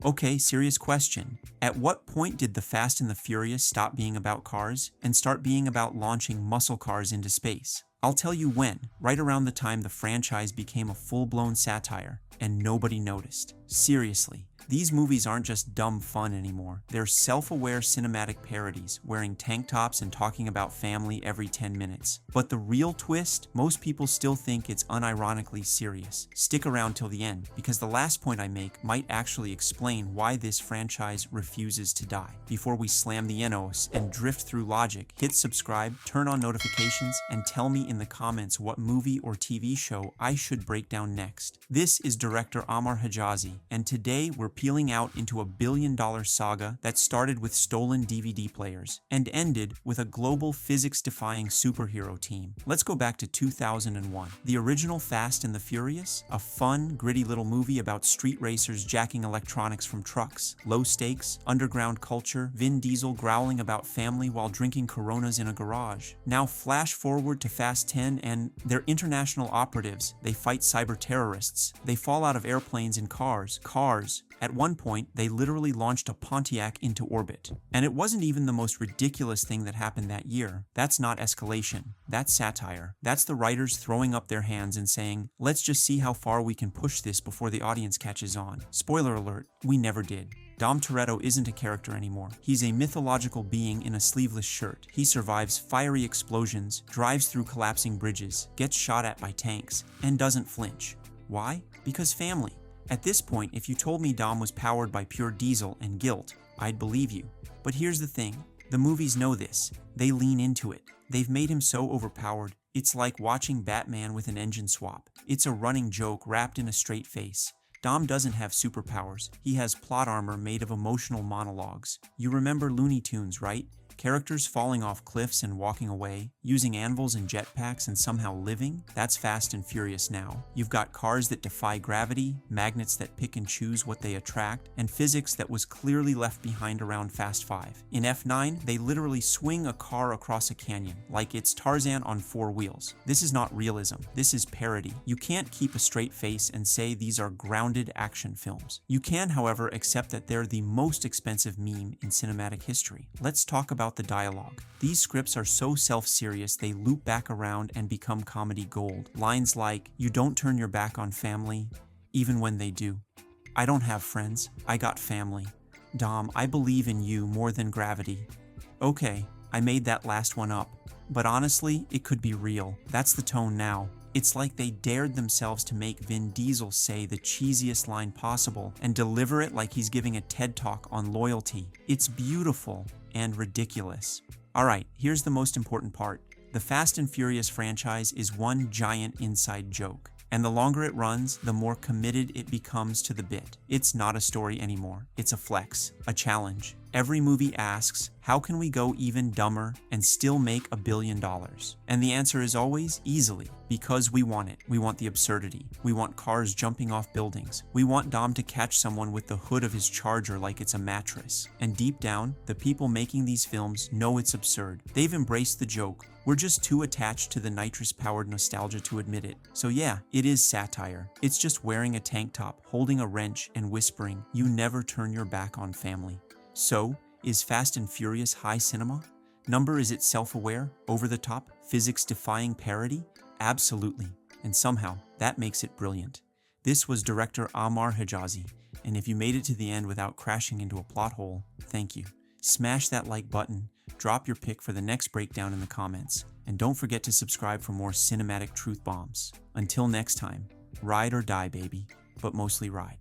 Okay, serious question. At what point did The Fast and the Furious stop being about cars and start being about launching muscle cars into space? I'll tell you when, right around the time the franchise became a full-blown satire, and nobody noticed. Seriously, these movies aren't just dumb fun anymore. They're self-aware cinematic parodies, wearing tank tops and talking about family every 10 minutes. But the real twist? Most people still think it's unironically serious. Stick around till the end, because the last point I make might actually explain why this franchise refuses to die. Before we slam the Enos and drift through logic, hit subscribe, turn on notifications, and tell me in the comments what movie or TV show I should break down next. This is director Ammar Hejazi, and today we're peeling out into a billion-dollar saga that started with stolen DVD players and ended with a global physics-defying superhero team. Let's go back to 2001. The original Fast and the Furious, a fun, gritty little movie about street racers jacking electronics from trucks, low stakes, underground culture, Vin Diesel growling about family while drinking Coronas in a garage. Now flash forward to Fast 10 and they're international operatives. They fight cyber terrorists. They fall out of airplanes and cars. At one point, they literally launched a Pontiac into orbit. And it wasn't even the most ridiculous thing that happened that year. That's not escalation. That's satire. That's the writers throwing up their hands and saying, let's just see how far we can push this before the audience catches on. Spoiler alert, we never did. Dom Toretto isn't a character anymore. He's a mythological being in a sleeveless shirt. He survives fiery explosions, drives through collapsing bridges, gets shot at by tanks, and doesn't flinch. Why? Because family. At this point, if you told me Dom was powered by pure diesel and guilt, I'd believe you. But here's the thing. The movies know this. They lean into it. They've made him so overpowered, it's like watching Batman with an engine swap. It's a running joke wrapped in a straight face. Dom doesn't have superpowers. He has plot armor made of emotional monologues. You remember Looney Tunes, right? Characters falling off cliffs and walking away, using anvils and jetpacks and somehow living? That's Fast and Furious now. You've got cars that defy gravity, magnets that pick and choose what they attract, and physics that was clearly left behind around Fast 5. In F9, they literally swing a car across a canyon, like it's Tarzan on 4 wheels. This is not realism. This is parody. You can't keep a straight face and say these are grounded action films. You can, however, accept that they're the most expensive meme in cinematic history. Let's talk about the dialogue. These scripts are so self-serious they loop back around and become comedy gold. Lines like, "You don't turn your back on family, even when they do. I don't have friends, I got family. Dom, I believe in you more than gravity." Okay, I made that last one up, but honestly, it could be real. That's the tone now. It's like they dared themselves to make Vin Diesel say the cheesiest line possible and deliver it like he's giving a TED Talk on loyalty. It's beautiful and ridiculous. Alright, here's the most important part. The Fast and Furious franchise is one giant inside joke. And the longer it runs, the more committed it becomes to the bit. It's not a story anymore. It's a flex, a challenge. Every movie asks, how can we go even dumber and still make $1 billion? And the answer is always easily, because we want it. We want the absurdity. We want cars jumping off buildings. We want Dom to catch someone with the hood of his Charger like it's a mattress. And deep down, the people making these films know it's absurd. They've embraced the joke. We're just too attached to the nitrous-powered nostalgia to admit it. So yeah, it is satire. It's just wearing a tank top, holding a wrench, and whispering, you never turn your back on family. So, is Fast and Furious high cinema? Is it self-aware, over-the-top, physics-defying parody? Absolutely. And somehow, that makes it brilliant. This was director Ammar Hejazi, and if you made it to the end without crashing into a plot hole, thank you. Smash that like button, drop your pick for the next breakdown in the comments, and don't forget to subscribe for more cinematic truth bombs. Until next time, ride or die, baby, but mostly ride.